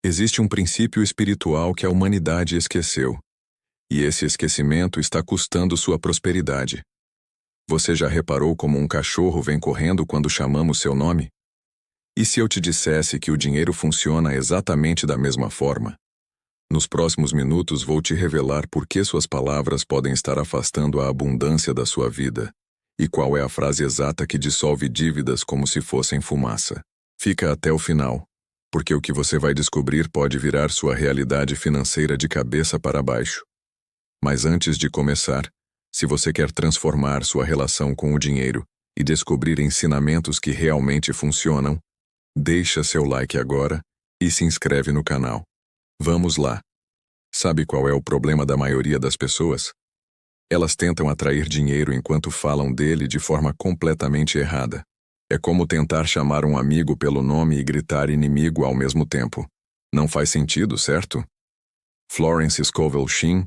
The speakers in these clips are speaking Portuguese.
Existe um princípio espiritual que a humanidade esqueceu, e esse esquecimento está custando sua prosperidade. Você já reparou como um cachorro vem correndo quando chamamos seu nome? E se eu te dissesse que o dinheiro funciona exatamente da mesma forma? Nos próximos minutos vou te revelar por que suas palavras podem estar afastando a abundância da sua vida, e qual é a frase exata que dissolve dívidas como se fossem fumaça. Fica até o final, porque o que você vai descobrir pode virar sua realidade financeira de cabeça para baixo. Mas antes de começar, se você quer transformar sua relação com o dinheiro e descobrir ensinamentos que realmente funcionam, deixa seu like agora e se inscreve no canal. Vamos lá. Sabe qual é o problema da maioria das pessoas? Elas tentam atrair dinheiro enquanto falam dele de forma completamente errada. É como tentar chamar um amigo pelo nome e gritar inimigo ao mesmo tempo. Não faz sentido, certo? Florence Scovel Shinn,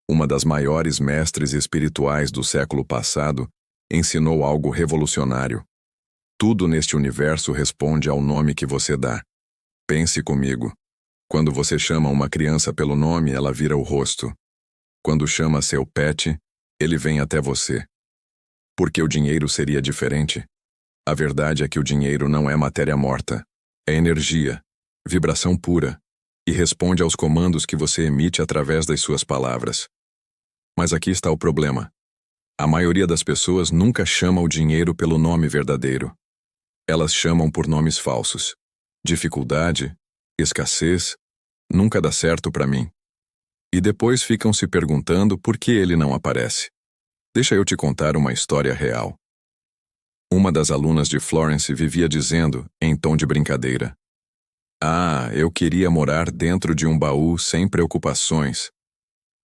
uma das maiores mestres espirituais do século passado, ensinou algo revolucionário. Tudo neste universo responde ao nome que você dá. Pense comigo. Quando você chama uma criança pelo nome, ela vira o rosto. Quando chama seu pet, ele vem até você. Por que o dinheiro seria diferente? A verdade é que o dinheiro não é matéria morta. É energia, vibração pura, e responde aos comandos que você emite através das suas palavras. Mas aqui está o problema. A maioria das pessoas nunca chama o dinheiro pelo nome verdadeiro. Elas chamam por nomes falsos. Dificuldade, escassez, nunca dá certo para mim. E depois ficam se perguntando por que ele não aparece. Deixa eu te contar uma história real. Uma das alunas de Florence vivia dizendo, em tom de brincadeira: "Ah, eu queria morar dentro de um baú sem preocupações."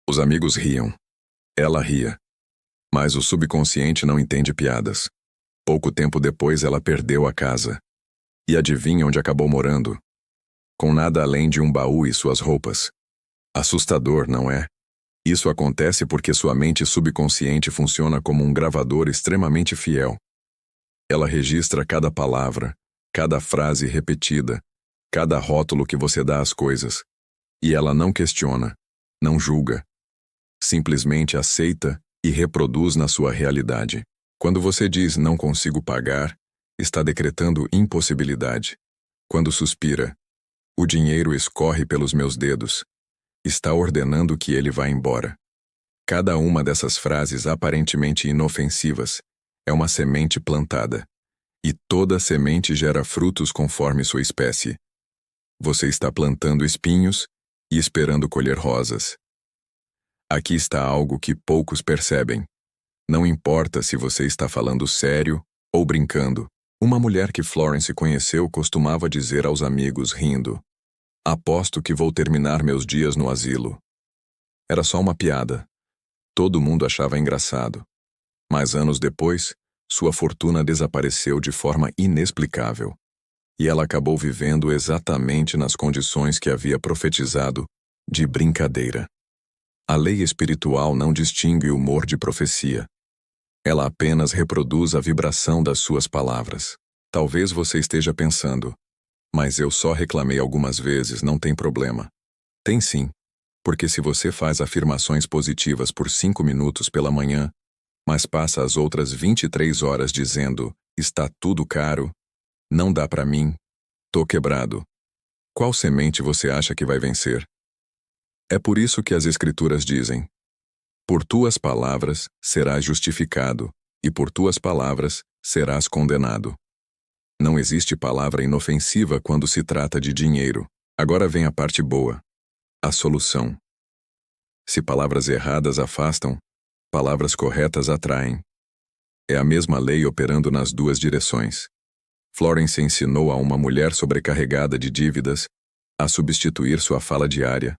Os amigos riam. Ela ria. Mas o subconsciente não entende piadas. Pouco tempo depois ela perdeu a casa. E adivinha onde acabou morando? Com nada além de um baú e suas roupas. Assustador, não é? Isso acontece porque sua mente subconsciente funciona como um gravador extremamente fiel. Ela registra cada palavra, cada frase repetida, cada rótulo que você dá às coisas. E ela não questiona, não julga. Simplesmente aceita e reproduz na sua realidade. Quando você diz "não consigo pagar", está decretando impossibilidade. Quando suspira, "o dinheiro escorre pelos meus dedos", está ordenando que ele vá embora. Cada uma dessas frases aparentemente inofensivas é uma semente plantada, e toda semente gera frutos conforme sua espécie. Você está plantando espinhos e esperando colher rosas. Aqui está algo que poucos percebem. Não importa se você está falando sério ou brincando. Uma mulher que Florence conheceu costumava dizer aos amigos rindo: "Aposto que vou terminar meus dias no asilo." Era só uma piada. Todo mundo achava engraçado. Mas anos depois, sua fortuna desapareceu de forma inexplicável. E ela acabou vivendo exatamente nas condições que havia profetizado, de brincadeira. A lei espiritual não distingue humor de profecia. Ela apenas reproduz a vibração das suas palavras. Talvez você esteja pensando: "Mas eu só reclamei algumas vezes, não tem problema." Tem sim, porque se você faz afirmações positivas por 5 minutos pela manhã, mas passa as outras 23 horas dizendo "está tudo caro", "não dá pra mim", "tô quebrado", qual semente você acha que vai vencer? É por isso que as Escrituras dizem: "Por tuas palavras serás justificado, e por tuas palavras serás condenado." Não existe palavra inofensiva quando se trata de dinheiro. Agora vem a parte boa. A solução. Se palavras erradas afastam, palavras corretas atraem. É a mesma lei operando nas duas direções. Florence ensinou a uma mulher sobrecarregada de dívidas a substituir sua fala diária.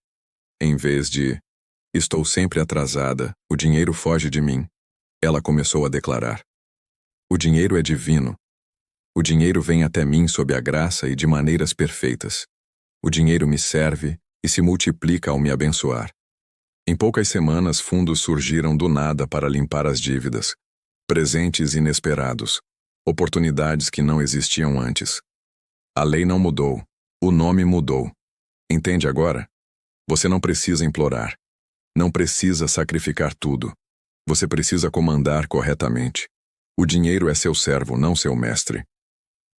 Em vez de "estou sempre atrasada, o dinheiro foge de mim", ela começou a declarar: "O dinheiro é divino. O dinheiro vem até mim sob a graça e de maneiras perfeitas. O dinheiro me serve e se multiplica ao me abençoar." Em poucas semanas, fundos surgiram do nada para limpar as dívidas. Presentes inesperados. Oportunidades que não existiam antes. A lei não mudou. O nome mudou. Entende agora? Você não precisa implorar. Não precisa sacrificar tudo. Você precisa comandar corretamente. O dinheiro é seu servo, não seu mestre.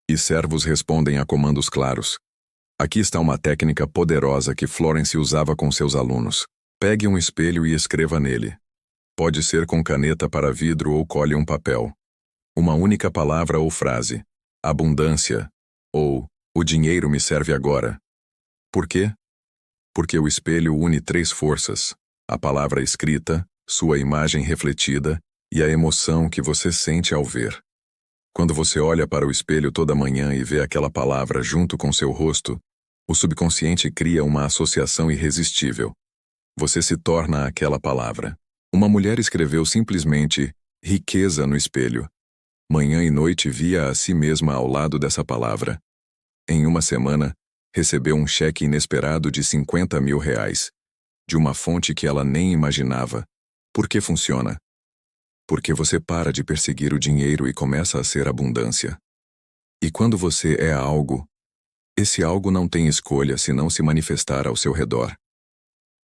E servos respondem a comandos claros. Aqui está uma técnica poderosa que Florence usava com seus alunos. Pegue um espelho e escreva nele. Pode ser com caneta para vidro ou colhe um papel. Uma única palavra ou frase. Abundância. Ou, o dinheiro me serve agora. Por quê? Porque o espelho une 3 forças: a palavra escrita, sua imagem refletida e a emoção que você sente ao ver. Quando você olha para o espelho toda manhã e vê aquela palavra junto com seu rosto, o subconsciente cria uma associação irresistível. Você se torna aquela palavra. Uma mulher escreveu simplesmente riqueza no espelho. Manhã e noite via a si mesma ao lado dessa palavra. Em uma semana, recebeu um cheque inesperado de R$50 mil, de uma fonte que ela nem imaginava. Por que funciona? Porque você para de perseguir o dinheiro e começa a ser abundância. E quando você é algo, esse algo não tem escolha senão se manifestar ao seu redor.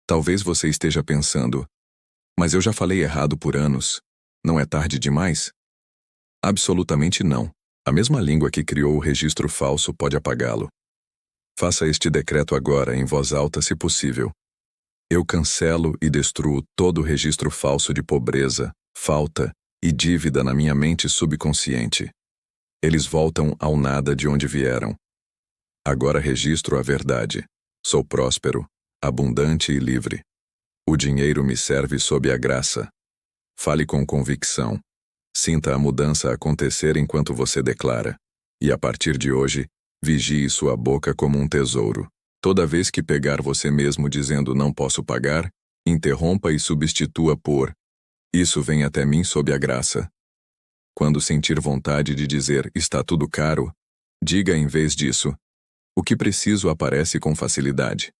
Talvez você esteja pensando, mas eu já falei errado por anos, não é tarde demais? Absolutamente não. A mesma língua que criou o registro falso pode apagá-lo. Faça este decreto agora em voz alta se possível. Eu cancelo e destruo todo o registro falso de pobreza, falta e dívida na minha mente subconsciente. Eles voltam ao nada de onde vieram. Agora registro a verdade. Sou próspero, abundante e livre. O dinheiro me serve sob a graça. Fale com convicção. Sinta a mudança acontecer enquanto você declara. E a partir de hoje, vigie sua boca como um tesouro. Toda vez que pegar você mesmo dizendo não posso pagar, interrompa e substitua por isso vem até mim sob a graça. Quando sentir vontade de dizer está tudo caro, diga em vez disso, o que preciso aparece com facilidade.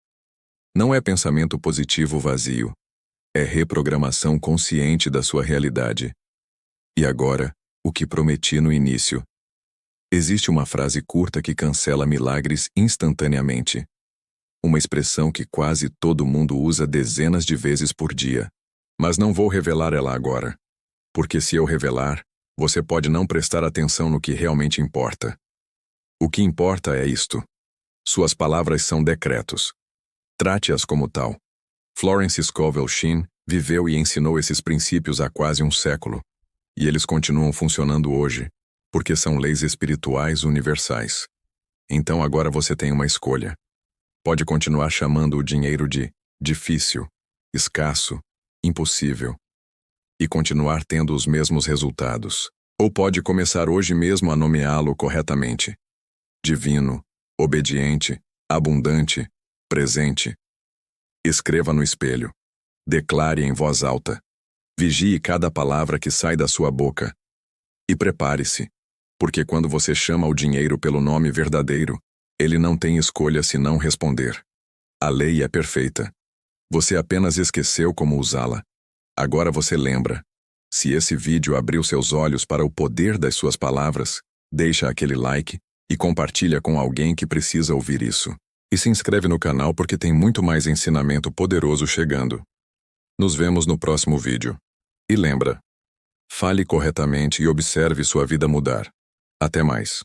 Não é pensamento positivo vazio. É reprogramação consciente da sua realidade. E agora, o que prometi no início. Existe uma frase curta que cancela milagres instantaneamente. Uma expressão que quase todo mundo usa dezenas de vezes por dia. Mas não vou revelar ela agora. Porque se eu revelar, você pode não prestar atenção no que realmente importa. O que importa é isto. Suas palavras são decretos. Trate-as como tal. Florence Scovel Shinn viveu e ensinou esses princípios há quase um século. E eles continuam funcionando hoje, porque são leis espirituais universais. Então agora você tem uma escolha. Pode continuar chamando o dinheiro de difícil, escasso, impossível, e continuar tendo os mesmos resultados. Ou pode começar hoje mesmo a nomeá-lo corretamente. Divino, obediente, abundante, presente. Escreva no espelho. Declare em voz alta. Vigie cada palavra que sai da sua boca. E prepare-se, porque quando você chama o dinheiro pelo nome verdadeiro, ele não tem escolha senão responder. A lei é perfeita. Você apenas esqueceu como usá-la. Agora você lembra. Se esse vídeo abriu seus olhos para o poder das suas palavras, deixa aquele like e compartilha com alguém que precisa ouvir isso. E se inscreve no canal porque tem muito mais ensinamento poderoso chegando. Nos vemos no próximo vídeo. E lembra, fale corretamente e observe sua vida mudar. Até mais.